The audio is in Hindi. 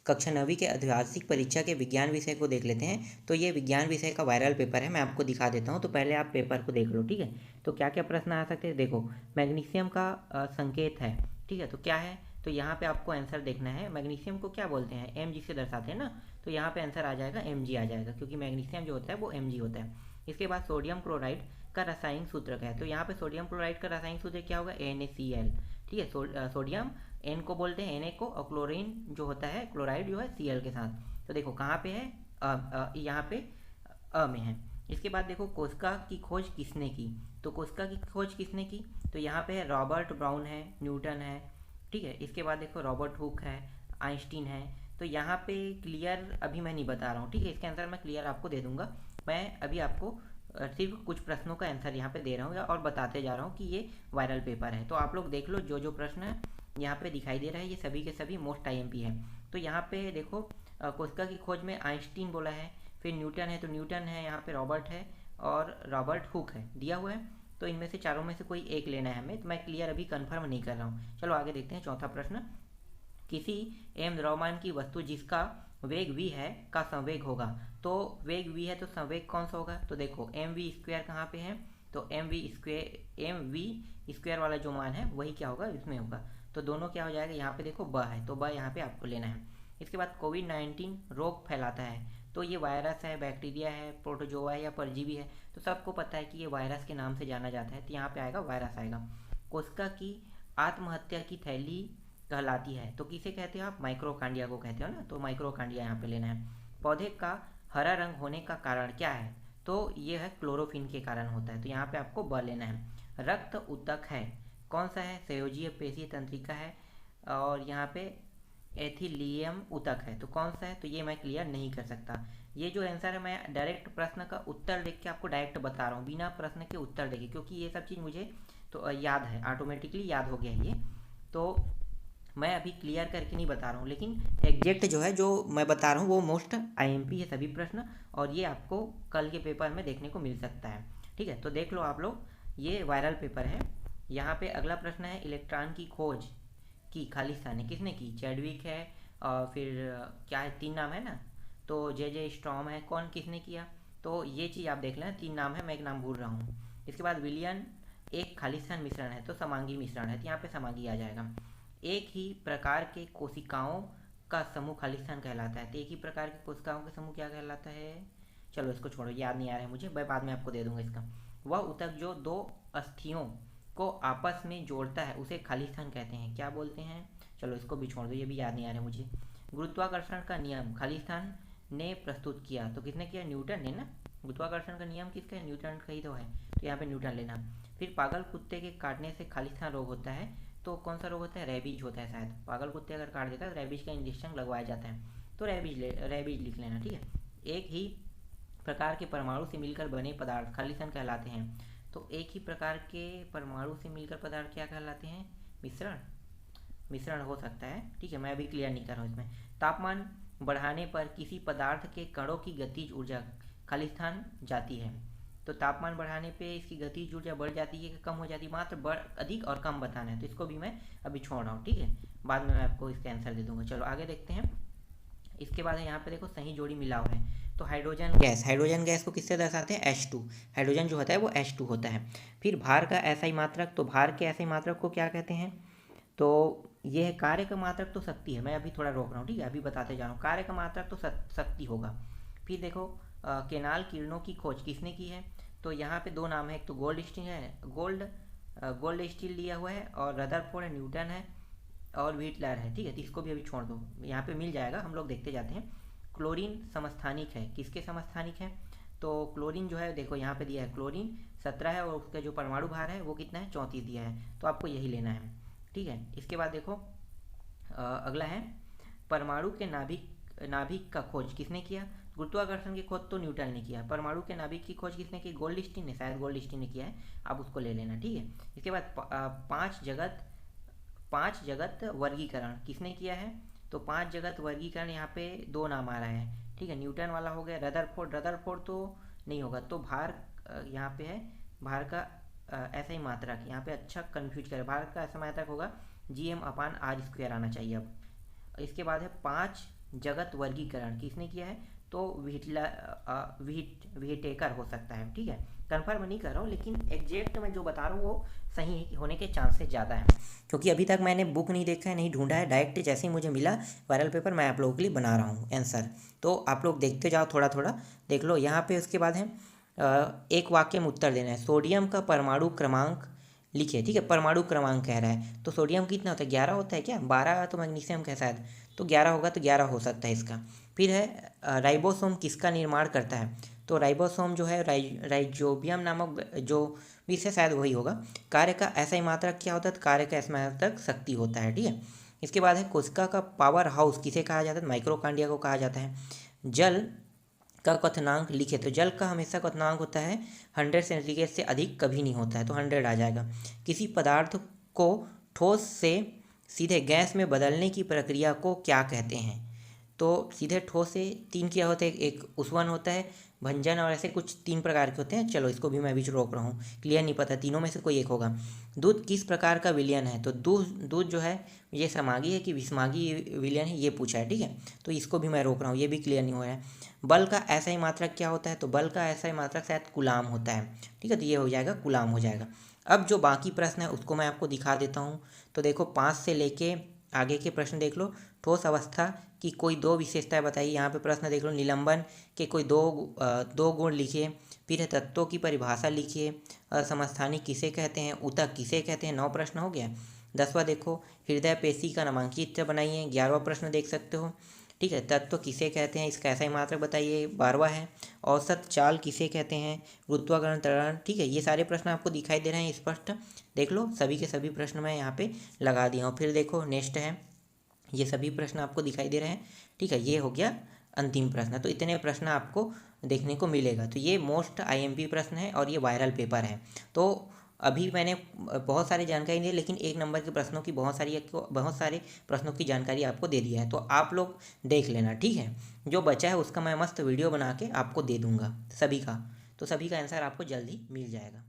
कक्षा 9वीं के अर्धवार्षिक परीक्षा के विज्ञान विषय को देख लेते हैं। तो ये विज्ञान विषय का वायरल पेपर है, मैं आपको दिखा देता हूँ। तो पहले आप पेपर को देख लो, ठीक है। तो क्या क्या प्रश्न आ सकते हैं, देखो मैग्नीशियम का संकेत है, ठीक है। तो क्या है, तो यहाँ पे आपको आंसर देखना है। मैग्नीशियम को क्या बोलते हैं, एम जी से दर्शाते हैं ना। तो यहाँ पे आंसर आ जाएगा एम जी आ जाएगा, क्योंकि मैग्नीशियम जो होता है वो एम जी होता है। इसके बाद सोडियम क्लोराइड का रासायनिक सूत्र क्या है, तो यहाँ पे सोडियम क्लोराइड का रासायनिक सूत्र क्या होगा, NaCl, ठीक है। सोडियम एन को बोलते हैं Na को, और क्लोरीन जो होता है क्लोराइड जो है Cl के साथ। तो देखो कहाँ पे है, यहाँ पे में है। इसके बाद देखो कोशिका की खोज किसने की, तो कोशिका की खोज किसने की, तो यहाँ पे है रॉबर्ट ब्राउन है, न्यूटन है, ठीक है। इसके बाद देखो रॉबर्ट हुक है, आइंस्टीन है। तो यहाँ पे क्लियर अभी मैं नहीं बता रहा हूँ, ठीक है। इसके आंसर मैं क्लियर आपको दे दूंगा। मैं अभी आपको सिर्फ कुछ प्रश्नों का आंसर यहाँ पे दे रहा हूँ और बताते जा रहा हूँ कि ये वायरल पेपर है। तो आप लोग देख लो, जो जो प्रश्न यहाँ पे दिखाई दे रहा है ये सभी के सभी मोस्ट IMP है। तो यहाँ पे देखो कोशिका की खोज में आइंस्टीन बोला है, फिर न्यूटन है, तो न्यूटन है, यहाँ पे रॉबर्ट है और रॉबर्ट हुक है दिया हुआ है। तो इनमें से चारों में से कोई एक लेना है हमें। तो मैं क्लियर अभी कंफर्म नहीं कर रहा हूँ। चलो आगे देखते हैं। चौथा प्रश्न, किसी एम द्रव्यमान की वस्तु जिसका वेग v है का संवेग होगा। तो वेग v है तो संवेग कौन सा होगा, तो देखो एम वी स्क्वायर कहाँ पे है, तो एम वी स्क्वायर वाला जो मान है वही क्या होगा, इसमें होगा। तो दोनों क्या हो जाएगा, यहाँ पे देखो ब है, तो ब यहाँ पे आपको लेना है। इसके बाद कोविड-19 रोग फैलाता है, तो ये वायरस है, बैक्टीरिया है, प्रोटोजोआ है या परजीवी है। तो सबको पता है कि ये वायरस के नाम से जाना जाता है, तो यहाँ पे आएगा वायरस आएगा। कोशिका की आत्महत्या की थैली कहलाती है, तो किसे कहते हो आप, माइक्रोकांडिया को कहते हो ना। तो माइक्रोकांडिया यहाँ पे लेना है। पौधे का हरा रंग होने का कारण क्या है, तो ये है क्लोरोफिन के कारण होता है, तो यहाँ पे आपको ब लेना है। रक्त ऊतक है, कौन सा है, संयोजीय पेशीय तंत्रिका है, और यहाँ पे एथिलियम ऊतक है, तो कौन सा है, तो ये मैं क्लियर नहीं कर सकता। ये जो आंसर है मैं डायरेक्ट प्रश्न का उत्तर देख के आपको डायरेक्ट बता रहा हूँ, बिना प्रश्न के उत्तर देखे, क्योंकि ये सब चीज़ मुझे तो याद है, ऑटोमेटिकली याद हो गया ये। तो मैं अभी क्लियर करके नहीं बता रहा हूँ, लेकिन एग्जैक्ट जो है जो मैं बता रहा हूँ वो मोस्ट IMP है सभी प्रश्न, और ये आपको कल के पेपर में देखने को मिल सकता है, ठीक है। तो देख लो आप लोग, ये वायरल पेपर है। यहाँ पे अगला प्रश्न है, इलेक्ट्रॉन की खोज की खाली स्थान है किसने की, चैडविक है, और फिर क्या है, 3 नाम है ना, तो J.J. स्ट्रॉम है, कौन किसने किया, तो ये चीज़ आप देख लेना, 3 नाम है, मैं एक नाम भूल रहा हूँ। इसके बाद विलियन एक खालिस्तान मिश्रण है, तो समांगी मिश्रण है, तो यहाँ पे समांगी आ जाएगा। एक ही प्रकार के कोशिकाओं का समूह खालिस्तान कहलाता है, तो एक ही प्रकार के कोशिकाओं का समूह क्या कहलाता है, चलो इसको छोड़ो, याद नहीं आ रहा है मुझे, मैं बाद में आपको दे दूंगा इसका। वह ऊतक जो दो अस्थियों को आपस में जोड़ता है उसे खालिस्तान कहते हैं, क्या बोलते हैं, चलो इसको भी छोड़ दो, ये भी याद नहीं आ रहा है मुझे। गुरुत्वाकर्षण का नियम खालिस्तान ने प्रस्तुत किया, तो किसने किया, न्यूटन ने ना। गुरुत्वाकर्षण का नियम किसका है, न्यूटन का ही तो है, तो यहाँ पे न्यूटन लेना। फिर पागल कुत्ते के काटने से खालिस्तान रोग होता है, तो कौन सा रोग होता है, रेबीज होता है शायद। पागल कुत्ते अगर काट देता है तो रेबीज का इंजेक्शन लगवाया जाता है, तो रेबीज लिख लेना, ठीक है। एक ही प्रकार के परमाणु से मिलकर बने पदार्थ खालिस्तान कहलाते हैं, तो एक ही प्रकार के परमाणु से मिलकर पदार्थ क्या कहलाते हैं, मिश्रण, मिश्रण हो सकता है, ठीक है। मैं अभी क्लियर नहीं कर रहा हूँ इसमें। तापमान बढ़ाने पर किसी पदार्थ के कणों की गतिज ऊर्जा खालिस्तान जाती है, तो तापमान बढ़ाने पे इसकी गतिज ऊर्जा बढ़ जाती है कि कम हो जाती है, मात्र बढ़ अधिक और कम बताना है, तो इसको भी मैं अभी छोड़ रहा हूँ, ठीक है। बाद में मैं आपको इसका आंसर दे दूंगा। चलो आगे देखते हैं। इसके बाद है यहाँ पे देखो सही जोड़ी मिलाव है, तो हाइड्रोजन गैस को किससे दर्शाते हैं, H2, हाइड्रोजन जो होता है वो H2 होता है। फिर भार का ऐसा ही मात्रक, तो भार के ऐसे ही मात्रक को क्या कहते हैं, तो ये है कार्य का मात्रक, तो शक्ति है, मैं अभी थोड़ा रोक रहा हूँ, ठीक है, अभी बताते जा रहा हूँ। कार्य का मात्रक तो शक्ति होगा। फिर देखो केनाल किरणों की खोज किसने की है, तो यहाँ पे 2 नाम है, एक तो गोल्ड स्टील लिया हुआ है, और रदरफोर्ड न्यूटन है, और व्हीटलर है, ठीक है। तो इसको भी अभी छोड़ दो, यहाँ पे मिल जाएगा, हम लोग देखते जाते हैं। क्लोरीन समस्थानिक है, किसके समस्थानिक है, तो क्लोरीन जो है देखो यहाँ पे दिया है, क्लोरीन 17 है, और उसका जो परमाणु भार है वो कितना है, 34 दिया है, तो आपको यही लेना है, ठीक है। इसके बाद देखो अगला है, परमाणु के नाभिक का खोज किसने किया, गुरुत्वाकर्षण की खोज तो न्यूटन ने किया, परमाणु के नाभिक की खोज किसने की, गोल्डस्टीन ने, शायद गोल्डस्टीन ने किया है, आप उसको ले लेना, ठीक है। इसके बाद पांच जगत वर्गीकरण किसने किया है, तो 5 जगत वर्गीकरण यहाँ पे 2 नाम आ रहा है, ठीक है। न्यूटन वाला हो गया, रदरफोर्ड तो नहीं होगा, तो भार यहाँ पे है, भार का ऐसा ही मात्रक, यहाँ पे अच्छा कंफ्यूज करे, भार का ऐसा मात्रक होगा GM/r² आना चाहिए अब। इसके बाद है 5 जगत वर्गीकरण किसने किया है? तो व्हिटेकर हो सकता है, ठीक है। कंफर्म नहीं कर रहा हूँ, लेकिन एग्जैक्ट मैं जो बता रहा हूँ वो सही होने के चांसेस ज़्यादा है, क्योंकि अभी तक मैंने बुक नहीं देखा है, नहीं ढूंढा है, डायरेक्ट जैसे ही मुझे मिला वायरल पेपर मैं आप लोगों के लिए बना रहा हूँ आंसर। तो आप लोग देखते जाओ, थोड़ा थोड़ा देख लो। यहाँ पे उसके बाद है एक वाक्य में उत्तर देना है। सोडियम का परमाणु क्रमांक लिखिए, ठीक है। परमाणु क्रमांक कह रहा है, तो सोडियम कितना होता है? 11 होता है क्या? 12 तो मैग्नीशियम का शायद, तो 11 होगा, तो 11 हो सकता है इसका। फिर है राइबोसोम किसका निर्माण करता है? तो राइबोसोम जो है राइजोबियम नामक जो विषय शायद वही होगा। कार्य का ऐसा ही मात्रक क्या होता है? कार्य का ऐसा मात्रक शक्ति होता है, ठीक है। इसके बाद है कोशिका का पावर हाउस किसे कहा जाता है? माइक्रोकांडिया को कहा जाता है। जल का क्वथनांक लिखे, तो जल का हमेशा क्वथनांक होता है 100 सेंटीग्रेड से अधिक कभी नहीं होता है, तो 100 आ जाएगा। किसी पदार्थ को ठोस से सीधे गैस में बदलने की प्रक्रिया को क्या कहते हैं? तो सीधे ठोस से 3 क्या होते हैं? एक उष्वन होता है, भंजन, और ऐसे कुछ 3 प्रकार के होते हैं। चलो इसको भी मैं बीच रोक रहा हूँ, क्लियर नहीं पता, तीनों में से कोई एक होगा। दूध किस प्रकार का विलयन है? तो दूध जो है ये समागी है कि विषमागी विलयन है, ये पूछा है, ठीक है। तो इसको भी मैं रोक रहा हूँ, ये भी क्लियर नहीं हो रहा है। बल का ऐसा ही मात्रक क्या होता है? तो बल का ऐसा ही मात्रक शायद कूलाम होता है, ठीक है। तो ये हो जाएगा कूलाम हो जाएगा। अब जो बाकी प्रश्न है उसको मैं आपको दिखा देता हूँ। तो देखो 5 से लेके आगे के प्रश्न देख लो। ठोस अवस्था की कोई 2 विशेषताएं बताइए। यहाँ पे प्रश्न देख लो, निलंबन के कोई दो गुण लिखिए। फिर है तत्वों की परिभाषा लिखिए। समस्थानिक किसे कहते हैं? ऊतक किसे कहते हैं? 9 प्रश्न हो गया। 10वां देखो, हृदय पेशी का नामांकित बनाइए। 11वां प्रश्न देख सकते हो, ठीक है। तत्व किसे कहते हैं? इसका ऐसा ही मात्रक बताइए। 12वां है औसत चाल किसे कहते हैं? गुरुत्वाकर्षण त्वरण, ठीक है। ये सारे प्रश्न आपको दिखाई दे रहे हैं स्पष्ट, देख लो। सभी के सभी प्रश्न मैं यहाँ पे लगा दिया हूँ। फिर देखो नेक्स्ट है, ये सभी प्रश्न आपको दिखाई दे रहे हैं, ठीक है। ये हो गया अंतिम प्रश्न। तो इतने प्रश्न आपको देखने को मिलेगा। तो ये मोस्ट आईएमपी प्रश्न है और ये वायरल पेपर है। तो अभी मैंने बहुत सारी जानकारी दी, लेकिन 1 नंबर के प्रश्नों की बहुत सारे प्रश्नों की जानकारी आपको दे दिया है। तो आप लोग देख लेना, ठीक है। जो बचा है उसका मैं मस्त वीडियो बना के आपको दे दूंगा सभी का, तो सभी का आंसर आपको जल्दी मिल जाएगा।